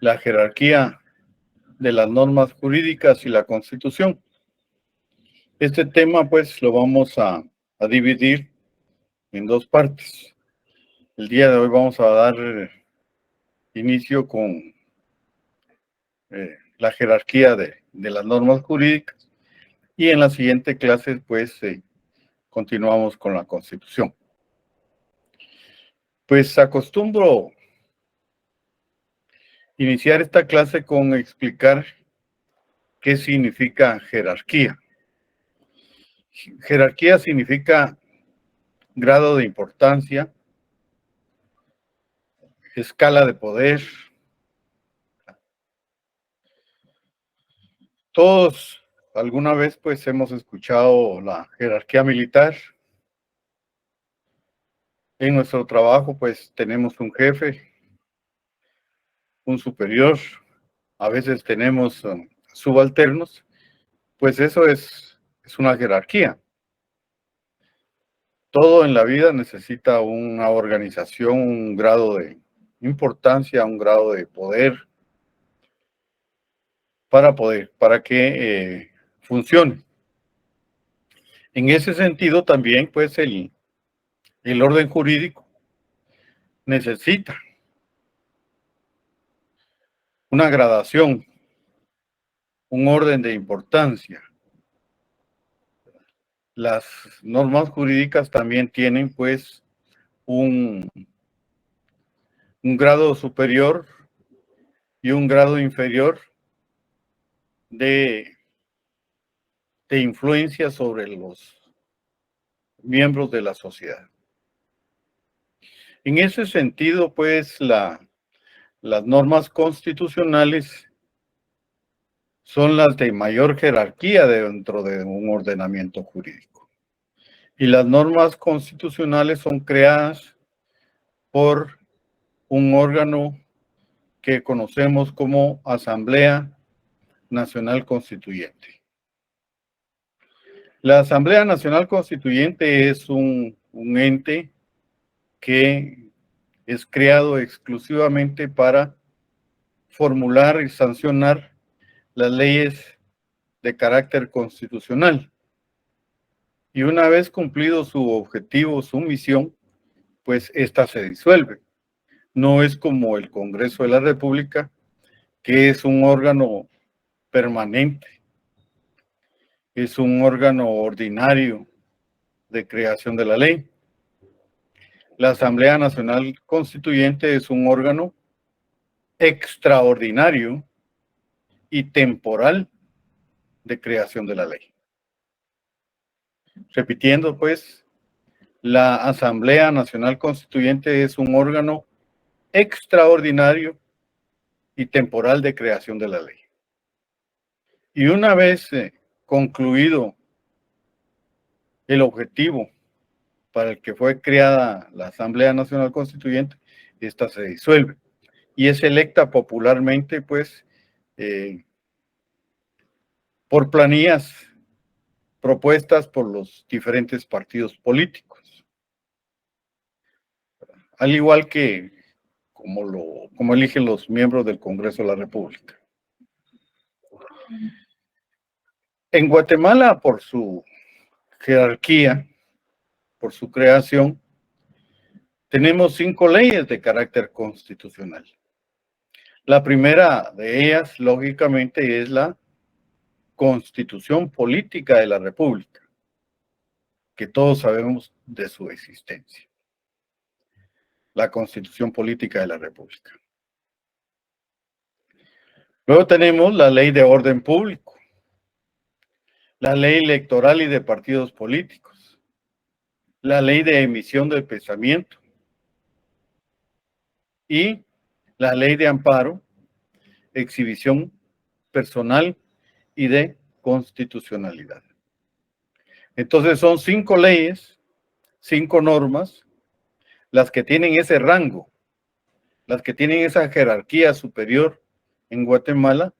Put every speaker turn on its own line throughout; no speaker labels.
la jerarquía de las normas jurídicas y la Constitución. Este tema, pues, lo vamos a dividir en dos partes. El día de hoy vamos a dar inicio con la jerarquía de las normas jurídicas y en la siguiente clase, pues, continuamos con la Constitución. Pues acostumbro iniciar esta clase con explicar qué significa jerarquía. Jerarquía significa grado de importancia, escala de poder. Todos alguna vez pues hemos escuchado la jerarquía militar. En nuestro trabajo pues tenemos un jefe, un superior, a veces tenemos subalternos, pues eso es una jerarquía. Todo en la vida necesita una organización, un grado de importancia, un grado de poder para que funcione. En ese sentido también, pues, el orden jurídico necesita una gradación, un orden de importancia. Las normas jurídicas también tienen, pues, un grado superior y un grado inferior de influencia sobre los miembros de la sociedad. En ese sentido, pues, las normas constitucionales son las de mayor jerarquía dentro de un ordenamiento jurídico. Y las normas constitucionales son creadas por un órgano que conocemos como Asamblea Nacional Constituyente. La Asamblea Nacional Constituyente es un ente que es creado exclusivamente para formular y sancionar las leyes de carácter constitucional. Y una vez cumplido su objetivo, su misión, pues ésta se disuelve. No es como el Congreso de la República, que es un órgano permanente, es un órgano ordinario de creación de la ley. La Asamblea Nacional Constituyente es un órgano extraordinario y temporal de creación de la ley. Repitiendo, pues, la Asamblea Nacional Constituyente es un órgano extraordinario y temporal de creación de la ley. Y una vez concluido el objetivo para el que fue creada la Asamblea Nacional Constituyente, esta se disuelve y es electa popularmente, pues, por planillas propuestas por los diferentes partidos políticos. Al igual que como eligen los miembros del Congreso de la República. En Guatemala, por su jerarquía, por su creación, tenemos 5 leyes de carácter constitucional. La primera de ellas, lógicamente, es la Constitución Política de la República, que todos sabemos de su existencia. La Constitución Política de la República. Luego tenemos la Ley de Orden Público, la Ley Electoral y de Partidos Políticos, la Ley de Emisión del Pensamiento y la Ley de Amparo, Exhibición Personal y de Constitucionalidad. Entonces son 5 leyes, 5 normas, las que tienen ese rango, las que tienen esa jerarquía superior en Guatemala,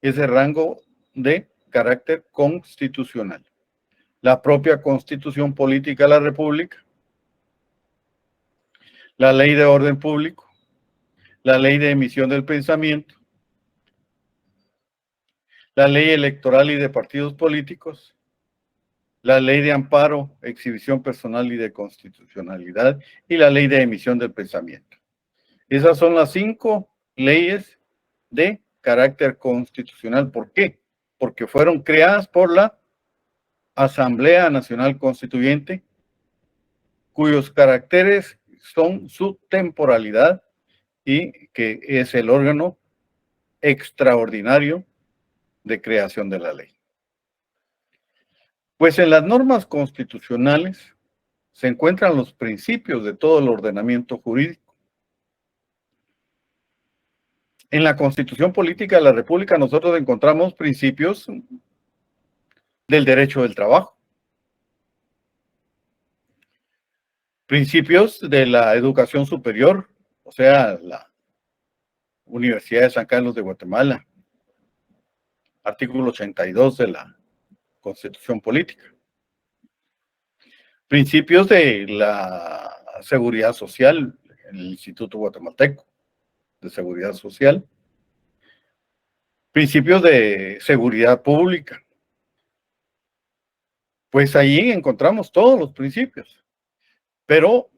ese rango de carácter constitucional. La propia Constitución Política de la República, la Ley de Orden Público, la ley de emisión del pensamiento, la ley electoral y de partidos políticos, la ley de amparo, exhibición personal y de constitucionalidad, y la ley de emisión del pensamiento. Esas son las 5 leyes de carácter constitucional. ¿Por qué? Porque fueron creadas por la Asamblea Nacional Constituyente, cuyos caracteres son su temporalidad y que es el órgano extraordinario de creación de la ley. Pues en las normas constitucionales se encuentran los principios de todo el ordenamiento jurídico. En la Constitución Política de la República nosotros encontramos principios del derecho del trabajo, principios de la educación superior, o sea, la Universidad de San Carlos de Guatemala, artículo 82 de la Constitución Política. Principios de la seguridad social, en el Instituto Guatemalteco de Seguridad Social. Principios de seguridad pública. Pues ahí encontramos todos los principios, pero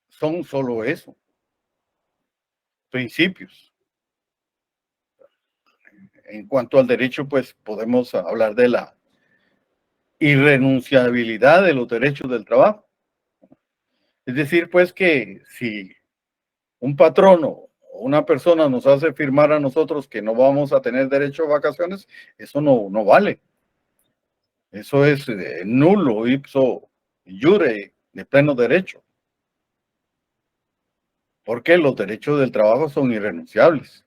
son solo eso, principios. En cuanto al derecho, pues podemos hablar de la irrenunciabilidad de los derechos del trabajo. Es decir, pues que si un patrono o una persona nos hace firmar a nosotros que no vamos a tener derecho a vacaciones, eso no vale. Eso es nulo, ipso iure, de pleno derecho. Porque los derechos del trabajo son irrenunciables.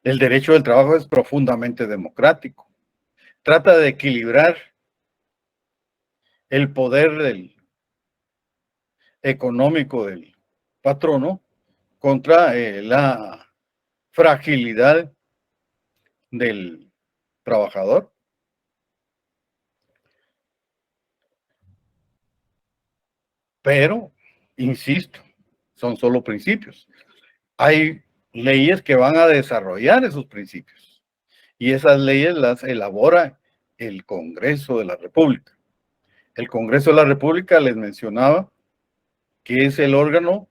El derecho del trabajo es profundamente democrático. Trata de equilibrar el poder económico del patrono contra la fragilidad del trabajador. Pero, insisto, son solo principios. Hay leyes que van a desarrollar esos principios y esas leyes las elabora el Congreso de la República. El Congreso de la República, les mencionaba, que es el órgano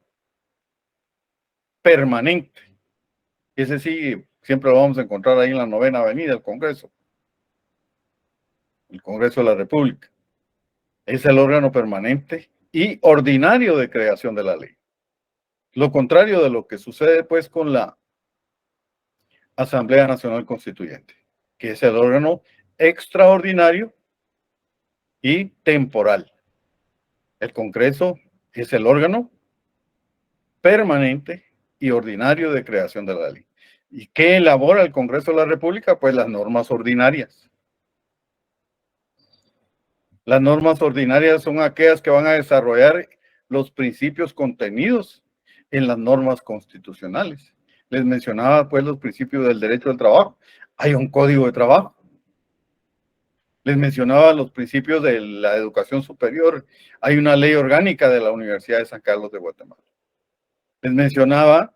permanente. Ese sí, siempre lo vamos a encontrar ahí en la 9ª Avenida, el Congreso de la República. Es el órgano permanente y ordinario de creación de la ley. Lo contrario de lo que sucede pues con la Asamblea Nacional Constituyente, que es el órgano extraordinario y temporal. El Congreso es el órgano permanente y ordinario de creación de la ley. ¿Y qué elabora el Congreso de la República? Pues las normas ordinarias. Las normas ordinarias son aquellas que van a desarrollar los principios contenidos en las normas constitucionales. Les mencionaba pues los principios del derecho al trabajo. Hay un código de trabajo. Les mencionaba los principios de la educación superior. Hay una ley orgánica de la Universidad de San Carlos de Guatemala. Les mencionaba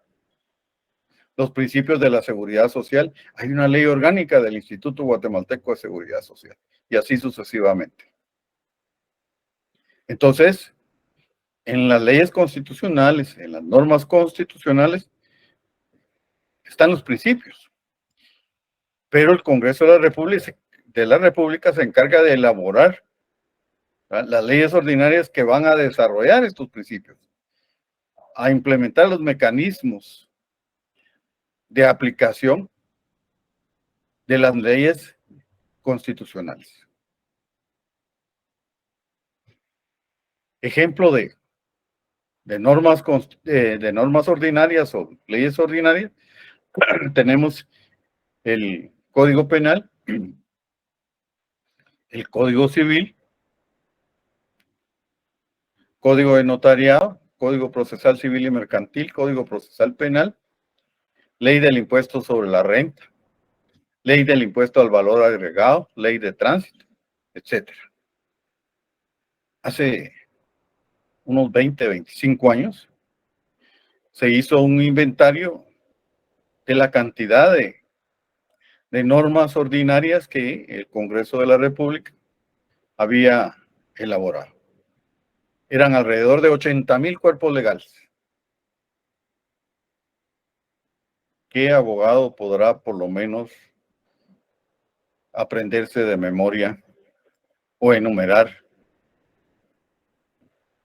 los principios de la seguridad social. Hay una ley orgánica del Instituto Guatemalteco de Seguridad Social. Y así sucesivamente. Entonces, en las leyes constitucionales, en las normas constitucionales, están los principios. Pero el Congreso de la República se encarga de elaborar las leyes ordinarias que van a desarrollar estos principios, a implementar los mecanismos de aplicación de las leyes constitucionales. Ejemplo de normas ordinarias o leyes ordinarias, tenemos el Código Penal, el Código Civil, Código de Notariado, Código Procesal Civil y Mercantil, Código Procesal Penal, Ley del Impuesto sobre la Renta, Ley del Impuesto al Valor Agregado, Ley de Tránsito, etc. Hace unos 20, 25 años, se hizo un inventario de la cantidad de normas ordinarias que el Congreso de la República había elaborado. Eran alrededor de 80,000 cuerpos legales. ¿Qué abogado podrá por lo menos aprenderse de memoria o enumerar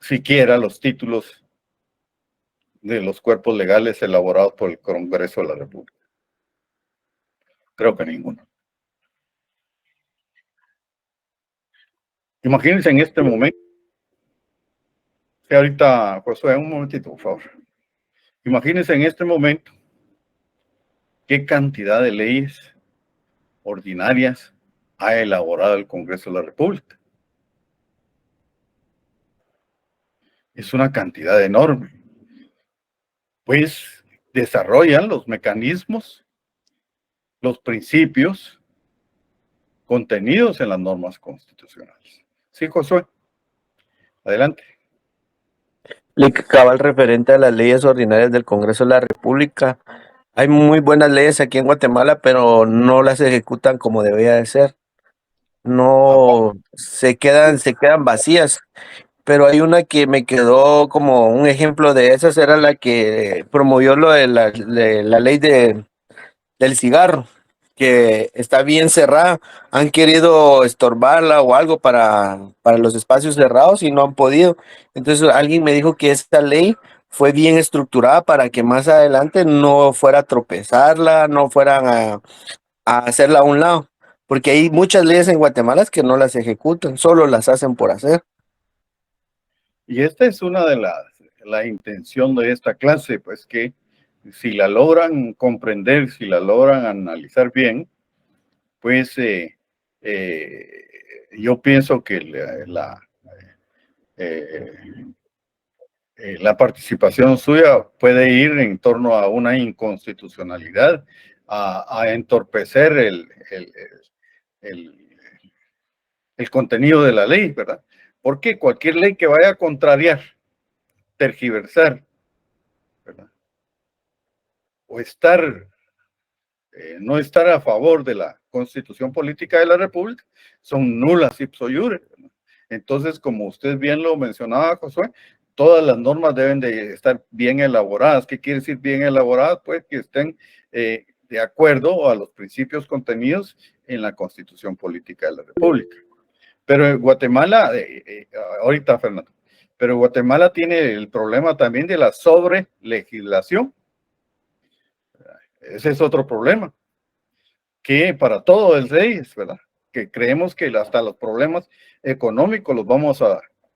siquiera los títulos de los cuerpos legales elaborados por el Congreso de la República? Creo que ninguno. Imagínense en este momento, que ahorita, Josué, un momentito, por favor. Imagínense en este momento qué cantidad de leyes ordinarias ha elaborado el Congreso de la República. Es una cantidad enorme. Pues desarrollan los mecanismos, los principios contenidos en las normas constitucionales. Sí, Josué, adelante.
Cabal referente a las leyes ordinarias del Congreso de la República. Hay muy buenas leyes aquí en Guatemala, pero no las ejecutan como debería de ser. No se quedan vacías. Pero hay una que me quedó como un ejemplo de esas, era la que promovió lo de la ley del cigarro, que está bien cerrada. Han querido estorbarla o algo para los espacios cerrados y no han podido. Entonces alguien me dijo que esta ley fue bien estructurada para que más adelante no fuera a tropezarla, no fueran a hacerla a un lado, porque hay muchas leyes en Guatemala que no las ejecutan, solo las hacen por hacer.
Y esta es una de la intención de esta clase, pues que si la logran comprender, si la logran analizar bien, pues yo pienso que eh, la participación suya puede ir en torno a una inconstitucionalidad, a entorpecer el, el contenido de la ley, ¿verdad? Porque cualquier ley que vaya a contrariar, tergiversar, ¿verdad? O no estar a favor de la Constitución Política de la República, son nulas ipso iure, ¿verdad? Entonces, como usted bien lo mencionaba, Josué, todas las normas deben de estar bien elaboradas. ¿Qué quiere decir bien elaboradas? Pues que estén de acuerdo a los principios contenidos en la Constitución Política de la República. Pero en Guatemala, ahorita Fernando, pero Guatemala tiene el problema también de la sobrelegislación. Ese es otro problema, que para todo es leyes, ¿verdad? Que creemos que hasta los problemas económicos los vamos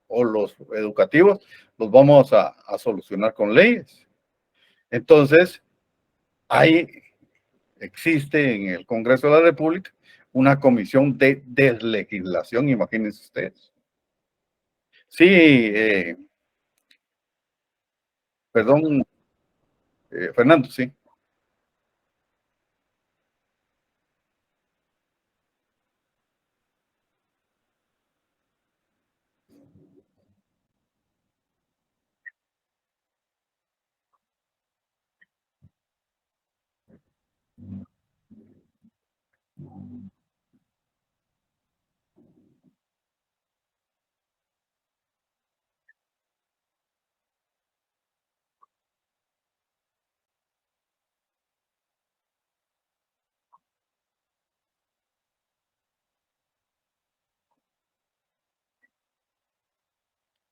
o los educativos, los vamos a solucionar con leyes. Entonces, existe en el Congreso de la República una comisión de deslegislación, imagínense ustedes. Sí, perdón, Fernando, sí.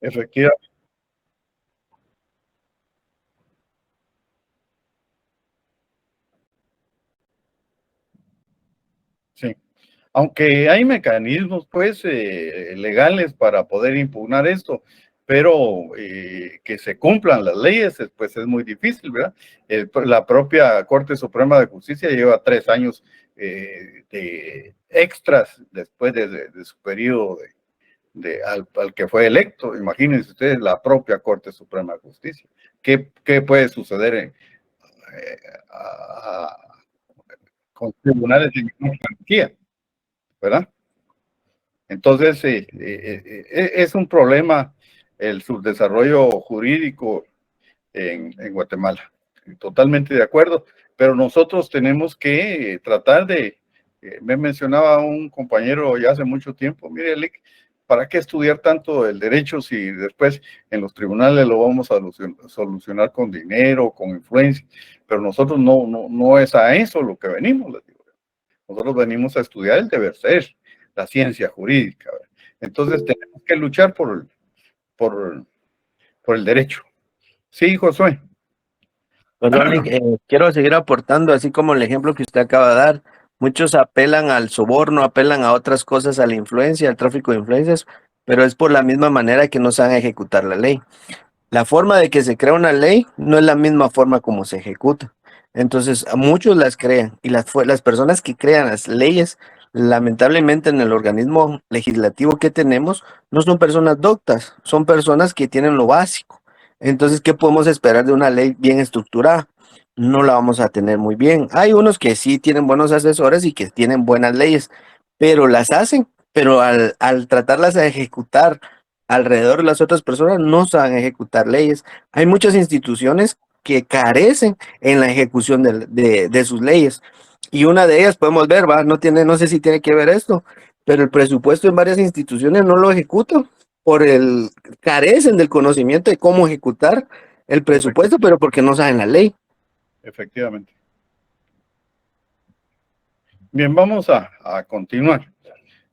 Efectivamente, sí. Aunque hay mecanismos, pues, legales para poder impugnar esto, pero que se cumplan las leyes, pues es muy difícil, ¿verdad? La propia Corte Suprema de Justicia lleva 3 años de extras después de su periodo al que fue electo. Imagínense ustedes la propia Corte Suprema de Justicia. ¿Qué puede suceder eh, a- con tribunales de monarquía, ¿verdad? Entonces, es un problema el subdesarrollo jurídico en Guatemala. Totalmente de acuerdo, pero nosotros tenemos que tratar de, me mencionaba un compañero ya hace mucho tiempo, mire, Lick, ¿para qué estudiar tanto el derecho si después en los tribunales lo vamos a solucionar con dinero, con influencia? Pero nosotros no es a eso lo que venimos, les digo. Nosotros venimos a estudiar el deber ser, la ciencia jurídica, ¿verdad? Entonces tenemos que luchar por el derecho. Sí, Josué.
Perdón, quiero seguir aportando, así como el ejemplo que usted acaba de dar. Muchos apelan al soborno, apelan a otras cosas, a la influencia, al tráfico de influencias, pero es por la misma manera que no saben ejecutar la ley. La forma de que se crea una ley no es la misma forma como se ejecuta. Entonces, a muchos las crean y las personas que crean las leyes, lamentablemente en el organismo legislativo que tenemos, no son personas doctas, son personas que tienen lo básico. Entonces, ¿qué podemos esperar de una ley bien estructurada? No la vamos a tener muy bien. Hay unos que sí tienen buenos asesores y que tienen buenas leyes, pero las hacen, pero al tratarlas de ejecutar alrededor de las otras personas no saben ejecutar leyes. Hay muchas instituciones que carecen en la ejecución de sus leyes. Y una de ellas podemos ver, va, no sé si tiene que ver esto, pero el presupuesto en varias instituciones no lo ejecutan carecen del conocimiento de cómo ejecutar el presupuesto, pero porque no saben la ley.
Efectivamente. Bien, vamos a continuar.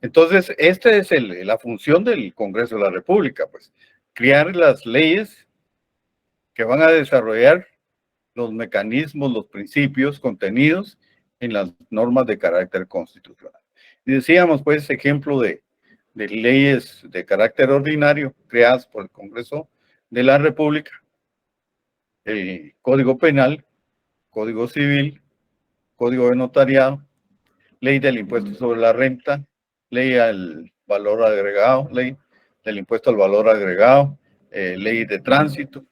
Entonces, esta es la función del Congreso de la República, pues, crear las leyes que van a desarrollar los mecanismos, los principios contenidos en las normas de carácter constitucional. Y decíamos, pues, ejemplo de leyes de carácter ordinario creadas por el Congreso de la República, el Código Penal, Código Civil, Código de Notariado, Ley del Impuesto sobre la Renta, Ley al Valor Agregado, Ley del Impuesto al Valor Agregado, Ley de Tránsito,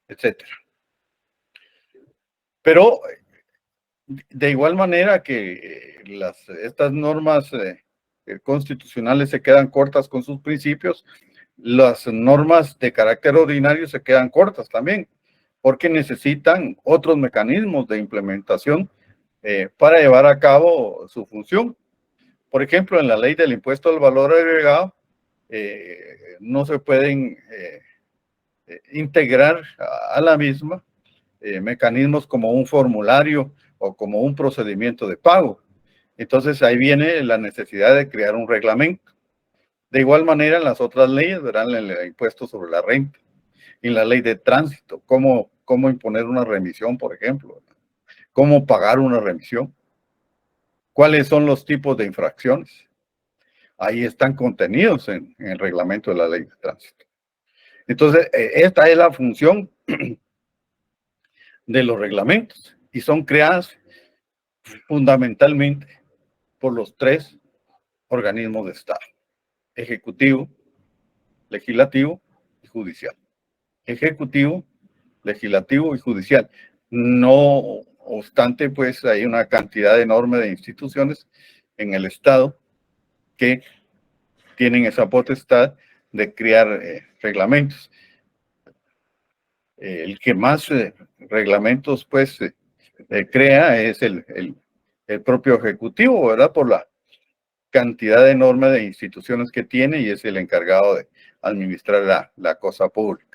etcétera. Pero de igual manera que estas normas constitucionales se quedan cortas con sus principios, las normas de carácter ordinario se quedan cortas también, porque necesitan otros mecanismos de implementación para llevar a cabo su función. Por ejemplo, en la ley del impuesto al valor agregado, no se pueden integrar a la misma mecanismos como un formulario o como un procedimiento de pago. Entonces ahí viene la necesidad de crear un reglamento. De igual manera en las otras leyes, verán el impuesto sobre la renta, en la ley de tránsito, cómo imponer una remisión, por ejemplo, cómo pagar una remisión, cuáles son los tipos de infracciones. Ahí están contenidos en el reglamento de la ley de tránsito. Entonces, esta es la función de los reglamentos y son creadas fundamentalmente por los tres organismos de Estado: ejecutivo, legislativo y judicial. Ejecutivo, legislativo y judicial. No obstante, pues hay una cantidad enorme de instituciones en el Estado que tienen esa potestad de crear reglamentos. El que más reglamentos pues crea es el propio ejecutivo, ¿verdad? Por la cantidad enorme de instituciones que tiene y es el encargado de administrar la cosa pública.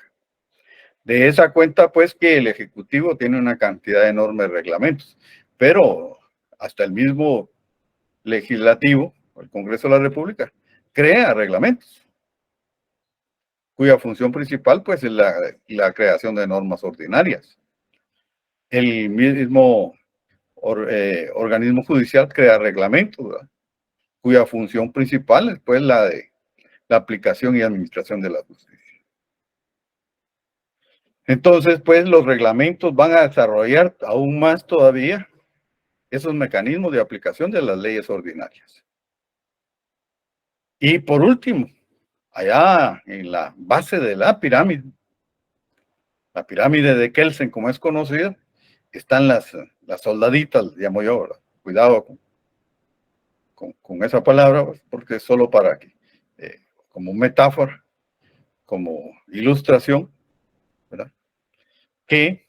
De esa cuenta, pues, que el Ejecutivo tiene una cantidad enorme de reglamentos, pero hasta el mismo Legislativo, el Congreso de la República, crea reglamentos, cuya función principal, pues, es la creación de normas ordinarias. El mismo organismo judicial crea reglamentos, ¿verdad? Cuya función principal es, pues, la de la aplicación y administración de la justicia. Entonces, pues, los reglamentos van a desarrollar aún más todavía esos mecanismos de aplicación de las leyes ordinarias. Y por último, allá en la base de la pirámide de Kelsen, como es conocida, están las soldaditas, llamo yo, ¿verdad? Cuidado con esa palabra, porque es solo para que, como metáfora, como ilustración, ¿verdad? que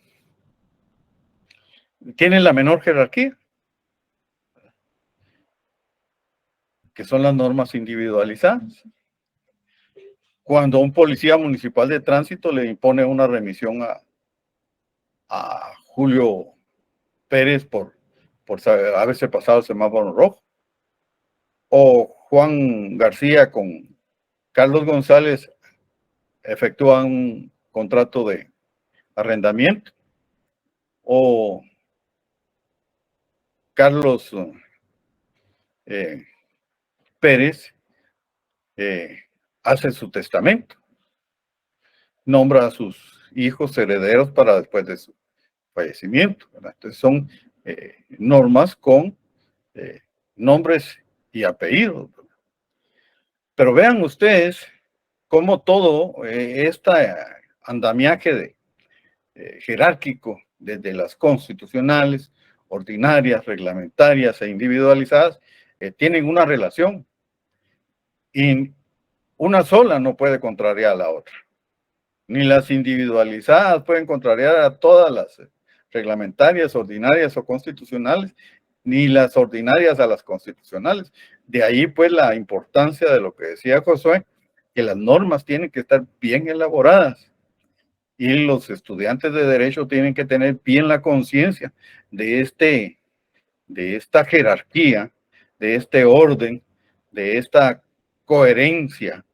tienen la menor jerarquía, que son las normas individualizadas. Cuando un policía municipal de tránsito le impone una remisión a Julio Pérez por haberse pasado el semáforo rojo, o Juan García con Carlos González efectúan un contrato de arrendamiento, o Carlos Pérez hace su testamento, nombra a sus hijos herederos para después de su fallecimiento, ¿verdad? Entonces son normas con nombres y apellidos. Pero vean ustedes cómo todo este andamiaje jerárquico, desde las constitucionales, ordinarias, reglamentarias e individualizadas, tienen una relación. Y una sola no puede contrariar a la otra. Ni las individualizadas pueden contrariar a todas las reglamentarias, ordinarias o constitucionales, ni las ordinarias a las constitucionales. De ahí pues la importancia de lo que decía Josué, que las normas tienen que estar bien elaboradas y los estudiantes de derecho tienen que tener bien la conciencia de esta jerarquía, de este orden, de esta coherencia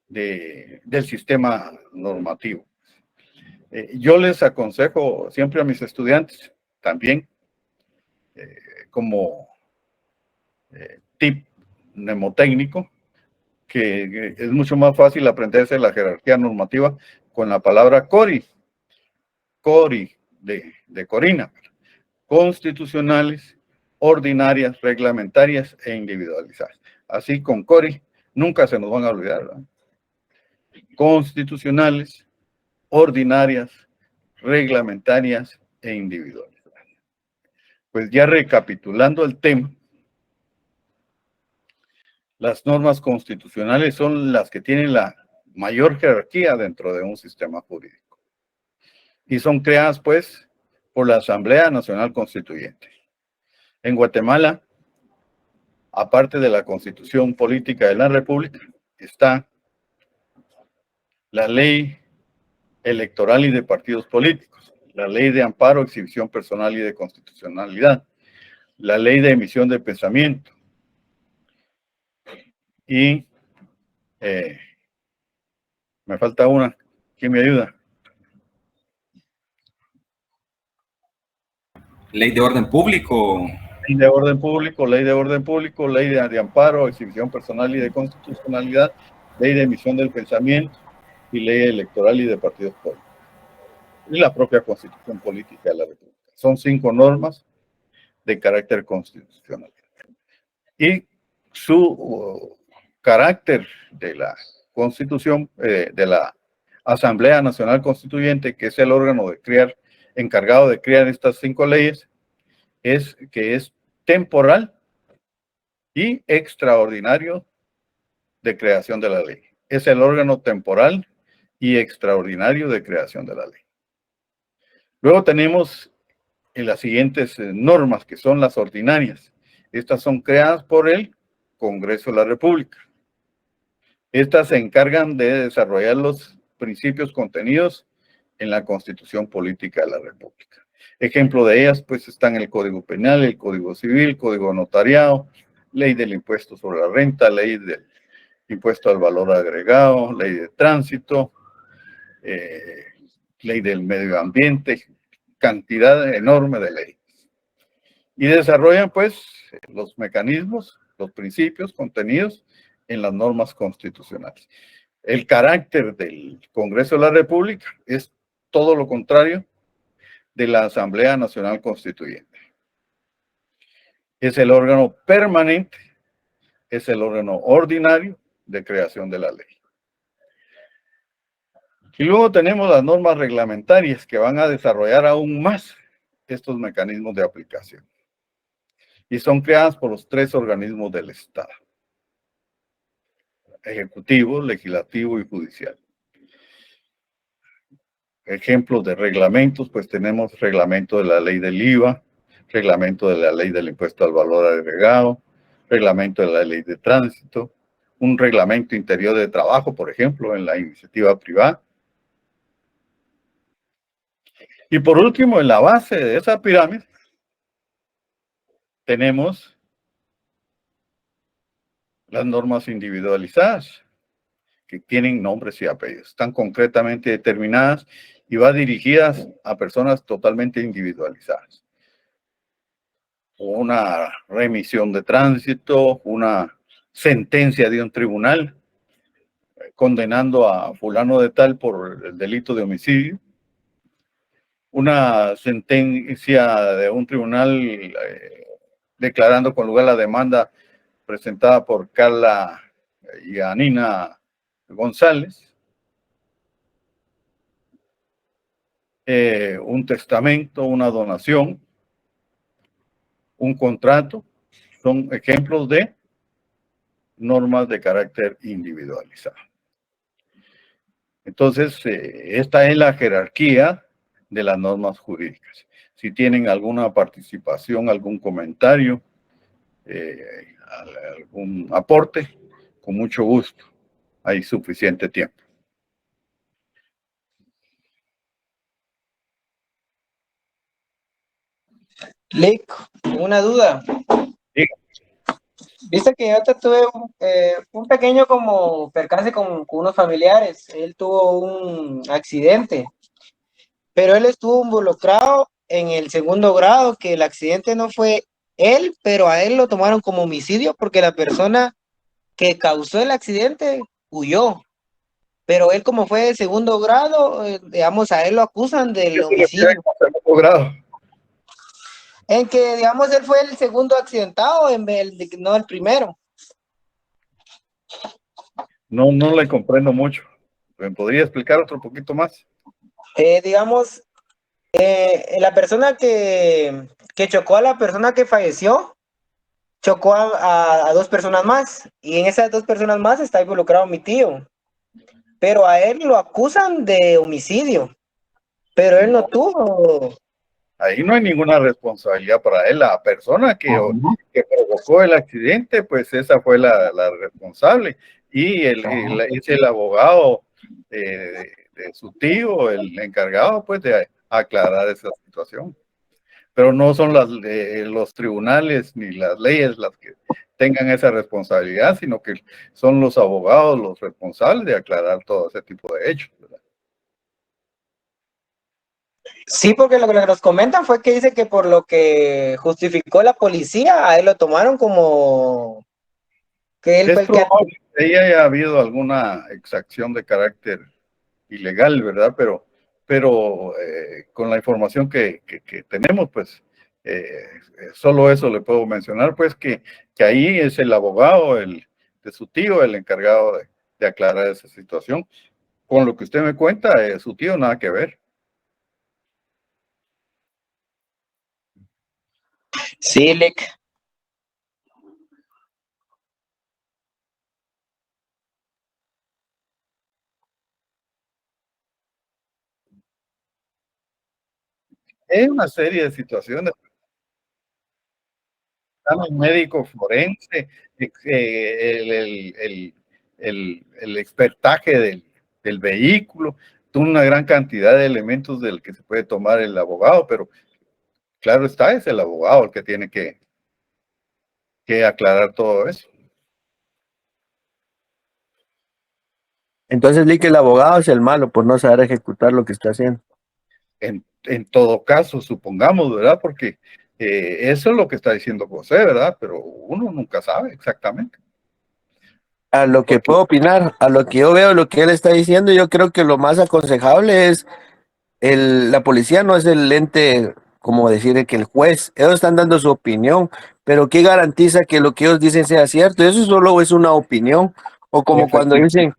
del sistema normativo. Yo les aconsejo siempre a mis estudiantes, también como tip mnemotécnico, que es mucho más fácil aprenderse la jerarquía normativa con la palabra CORI, de Corina, constitucionales, ordinarias, reglamentarias e individualizadas. Así con CORI nunca se nos van a olvidar, ¿verdad? Constitucionales, ordinarias, reglamentarias e individuales. Pues ya recapitulando el tema, las normas constitucionales son las que tienen la mayor jerarquía dentro de un sistema jurídico. Y son creadas, pues, por la Asamblea Nacional Constituyente. En Guatemala, aparte de la Constitución Política de la República, está la Ley Electoral y de Partidos Políticos, la Ley de Amparo, Exhibición Personal y de Constitucionalidad, la Ley de Emisión de Pensamiento y me falta una. ¿Quién me ayuda?
Ley de orden público.
Ley de orden público, ley de orden público, ley de amparo, exhibición personal y de constitucionalidad, ley de emisión del pensamiento y ley electoral y de partidos políticos. Y la propia Constitución Política de la República. Son 5 normas de carácter constitucional. Y su carácter de la Constitución, de la Asamblea Nacional Constituyente, que es el órgano encargado de crear estas 5 leyes, es que es temporal y extraordinario de creación de la ley. Es el órgano temporal y extraordinario de creación de la ley. Luego tenemos las siguientes normas, que son las ordinarias. Estas son creadas por el Congreso de la República. Estas se encargan de desarrollar los principios contenidos en la Constitución Política de la República. Ejemplo de ellas, pues, están el Código Penal, el Código Civil, Código Notariado, Ley del Impuesto sobre la Renta, Ley del Impuesto al Valor Agregado, Ley de Tránsito, Ley del Medio Ambiente, cantidad enorme de leyes. Y desarrollan, pues, los mecanismos, los principios contenidos en las normas constitucionales. El carácter del Congreso de la República es todo lo contrario de la Asamblea Nacional Constituyente. Es el órgano permanente, es el órgano ordinario de creación de la ley. Y luego tenemos las normas reglamentarias que van a desarrollar aún más estos mecanismos de aplicación. Y son creadas por los 3 organismos del Estado: ejecutivo, legislativo y judicial. ejemplos de reglamentos, pues tenemos reglamento de la ley del IVA, reglamento de la ley del impuesto al valor agregado, reglamento de la ley de tránsito, un reglamento interior de trabajo, por ejemplo, en la iniciativa privada. Y por último, en la base de esa pirámide, tenemos las normas individualizadas, que tienen nombres y apellidos, están concretamente determinadas y van dirigidas a personas totalmente individualizadas. Una remisión de tránsito, una sentencia de un tribunal condenando a fulano de tal por el delito de homicidio, una sentencia de un tribunal declarando con lugar la demanda presentada por Carla y Anina González, un testamento, una donación, un contrato, son ejemplos de normas de carácter individualizado. Entonces, esta es la jerarquía de las normas jurídicas. Si tienen alguna participación, algún comentario, algún aporte, con mucho gusto. Hay suficiente tiempo.
Lick, una duda.
Sí.
Viste que yo tuve un pequeño como percance con unos familiares. Él tuvo un accidente, pero él estuvo involucrado en el segundo grado, que el accidente no fue él, pero a él lo tomaron como homicidio porque la persona que causó el accidente huyó. Pero él, como fue de segundo grado, digamos, a él lo acusan del homicidio.
Segundo grado.
En que, digamos, él fue el segundo accidentado, no el primero.
No le comprendo mucho. ¿Me podría explicar otro poquito más?
Digamos, la persona que chocó a la persona que falleció, chocó a dos personas más. Y en esas dos personas más está involucrado mi tío. Pero a él lo acusan de homicidio. Pero él no tuvo.
Ahí no hay ninguna responsabilidad para él. La persona que provocó el accidente, pues esa fue la responsable. Y es el abogado de su tío, el encargado, pues, de aclarar esa situación. Pero no son los tribunales ni las leyes las que tengan esa responsabilidad, sino que son los abogados los responsables de aclarar todo ese tipo de hechos, ¿verdad?
Sí, porque lo que nos comentan fue que dice que por lo que justificó la policía, a él lo tomaron como que él fue el que...
probable que ahí haya habido alguna exacción de carácter ilegal, ¿verdad? Pero con la información que tenemos, pues solo eso le puedo mencionar, pues que ahí es el abogado de su tío el encargado de aclarar esa situación. Con lo que usted me cuenta, su tío nada que ver.
Sí, Lick.
Es una serie de situaciones. Un médico forense, el expertaje del vehículo, una gran cantidad de elementos del que se puede tomar el abogado, pero claro está, es el abogado el que tiene que aclarar todo eso.
Entonces, Lick, el abogado es el malo por no saber ejecutar lo que está haciendo.
En todo caso, supongamos, ¿verdad? Porque eso es lo que está diciendo José, ¿verdad? Pero uno nunca sabe exactamente.
A lo que puedo opinar, a lo que yo veo, lo que él está diciendo, yo creo que lo más aconsejable es la policía no es el ente, como decir, que el juez, ellos están dando su opinión, pero ¿qué garantiza que lo que ellos dicen sea cierto? Eso solo es una opinión, o como cuando dicen,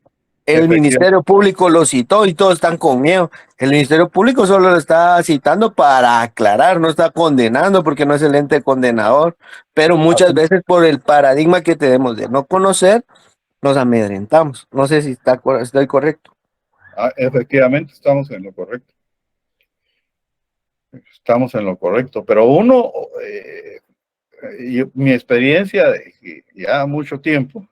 el Ministerio Público lo citó y todos están con miedo. El Ministerio Público solo lo está citando para aclarar, no está condenando porque no es el ente condenador, pero muchas veces por el paradigma que tenemos de no conocer, nos amedrentamos. No sé si estoy correcto.
Efectivamente, estamos en lo correcto. Estamos en lo correcto, pero uno, mi experiencia de ya mucho tiempo,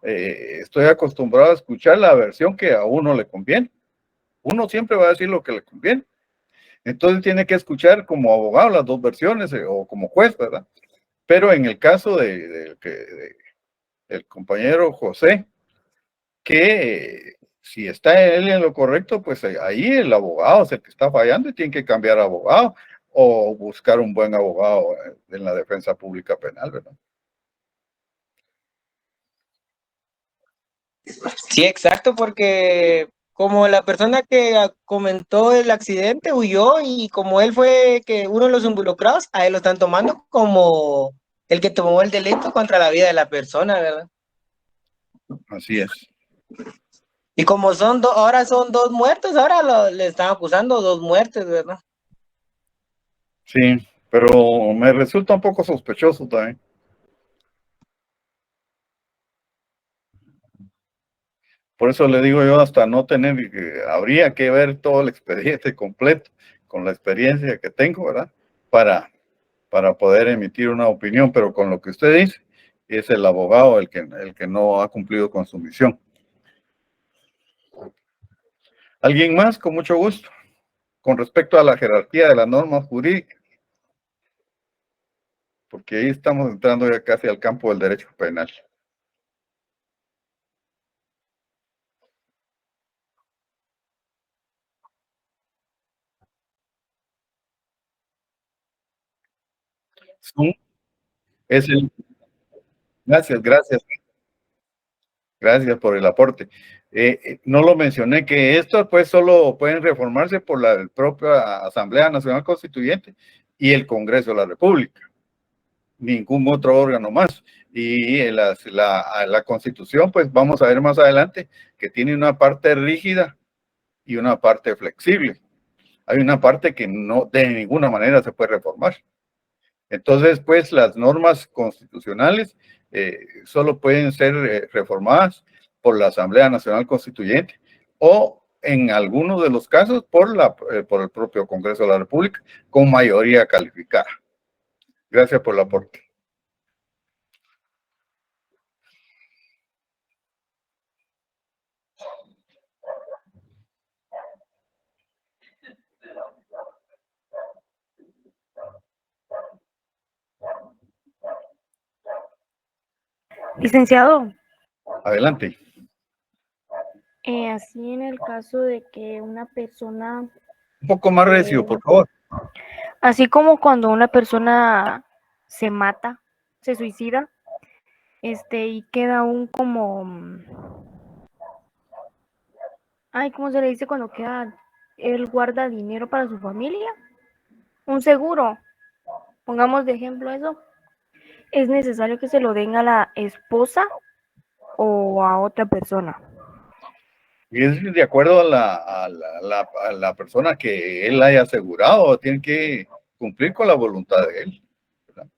estoy acostumbrado a escuchar la versión que a uno le conviene. Uno siempre va a decir lo que le conviene. Entonces tiene que escuchar como abogado las dos versiones o como juez, ¿verdad? Pero en el caso del compañero José, que si está él en lo correcto, pues ahí el abogado es el que está fallando y tiene que cambiar abogado o buscar un buen abogado en la defensa pública penal, ¿verdad?
Sí, exacto, porque como la persona que comentó el accidente huyó y como él fue que uno de los involucrados, a él lo están tomando como el que tomó el delito contra la vida de la persona, ¿verdad?
Así es.
Y como son ahora son dos muertes, ahora le están acusando dos muertes, ¿verdad?
Sí, pero me resulta un poco sospechoso también. Por eso le digo yo, hasta no tener, habría que ver todo el expediente completo con la experiencia que tengo, ¿verdad? Para poder emitir una opinión, pero con lo que usted dice, es el abogado el que no ha cumplido con su misión. ¿Alguien más? Con mucho gusto. Con respecto a la jerarquía de las normas jurídicas, porque ahí estamos entrando ya casi al campo del derecho penal. Es el, gracias por el aporte. No lo mencioné, que estos pues solo pueden reformarse por la propia Asamblea Nacional Constituyente y el Congreso de la República, ningún otro órgano más. Y la Constitución, pues vamos a ver más adelante, que tiene una parte rígida y una parte flexible. Hay una parte que no de ninguna manera se puede reformar. Entonces, pues las normas constitucionales solo pueden ser reformadas por la Asamblea Nacional Constituyente o en algunos de los casos por el propio Congreso de la República con mayoría calificada. Gracias por el aporte.
Licenciado,
Adelante.
así en el caso de que una persona,
Un poco más recio, por favor.
así como cuando una persona se mata, se suicida, y queda aún como, ¿cómo se le dice cuando queda, él guarda dinero para su familia? Un seguro, pongamos de ejemplo eso. ¿Es necesario que se lo den a la esposa o a otra persona?
Y es de acuerdo a la persona que él haya asegurado, tiene que cumplir con la voluntad de él, ¿verdad?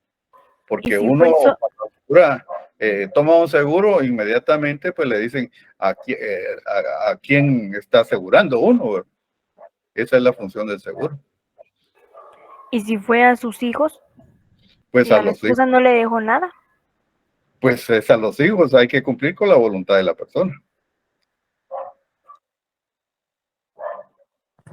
Porque
si
uno
fue
cuando asegura, toma un seguro, inmediatamente pues le dicen a quién está asegurando uno, ¿verdad? Esa es la función del seguro.
¿Y si fue a sus hijos?
Pues
¿Y
a
a la
los hijos,
esposa no le dejó nada?
pues es a los hijos, hay que cumplir con la voluntad de la persona.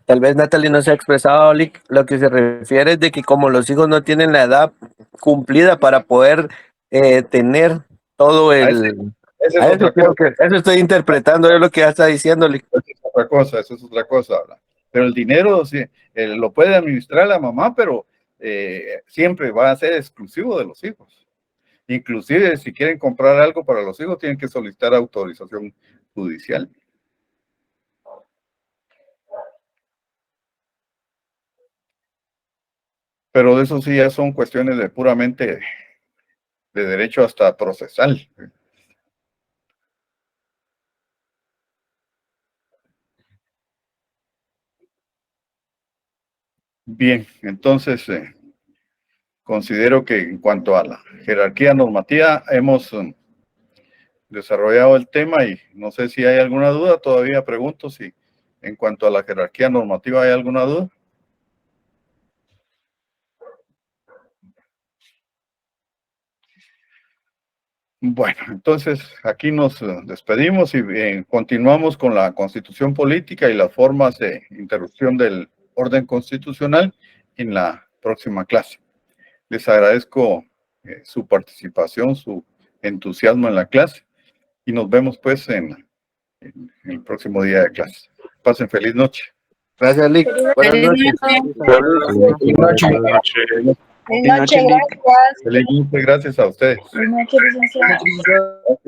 Tal vez Natalie no se ha expresado, lo que se refiere es de que como los hijos no tienen la edad cumplida para poder tener todo el...
Esa es otra cosa.
Eso estoy interpretando, es lo que ya está diciendo.
Esa es otra cosa, eso es otra cosa, ¿verdad? Pero el dinero sí, lo puede administrar la mamá, pero siempre va a ser exclusivo de los hijos. Inclusive si quieren comprar algo para los hijos, tienen que solicitar autorización judicial. Pero de eso sí ya son cuestiones de puramente de derecho hasta procesal. Bien, entonces considero que en cuanto a la jerarquía normativa hemos desarrollado el tema y no sé si hay alguna duda, todavía pregunto si en cuanto a la jerarquía normativa, ¿hay alguna duda? Bueno, entonces aquí nos despedimos y continuamos con la Constitución Política y las formas de interrupción del orden constitucional en la próxima clase. Les agradezco su participación, su entusiasmo en la clase y nos vemos pues en el próximo día de clase. Pasen feliz noche.
Gracias, Lick. Buenas noches.
Feliz noche.
Buenas noches, gracias.
Feliz noche, gracias a ustedes.
Buenas noches, licenciado.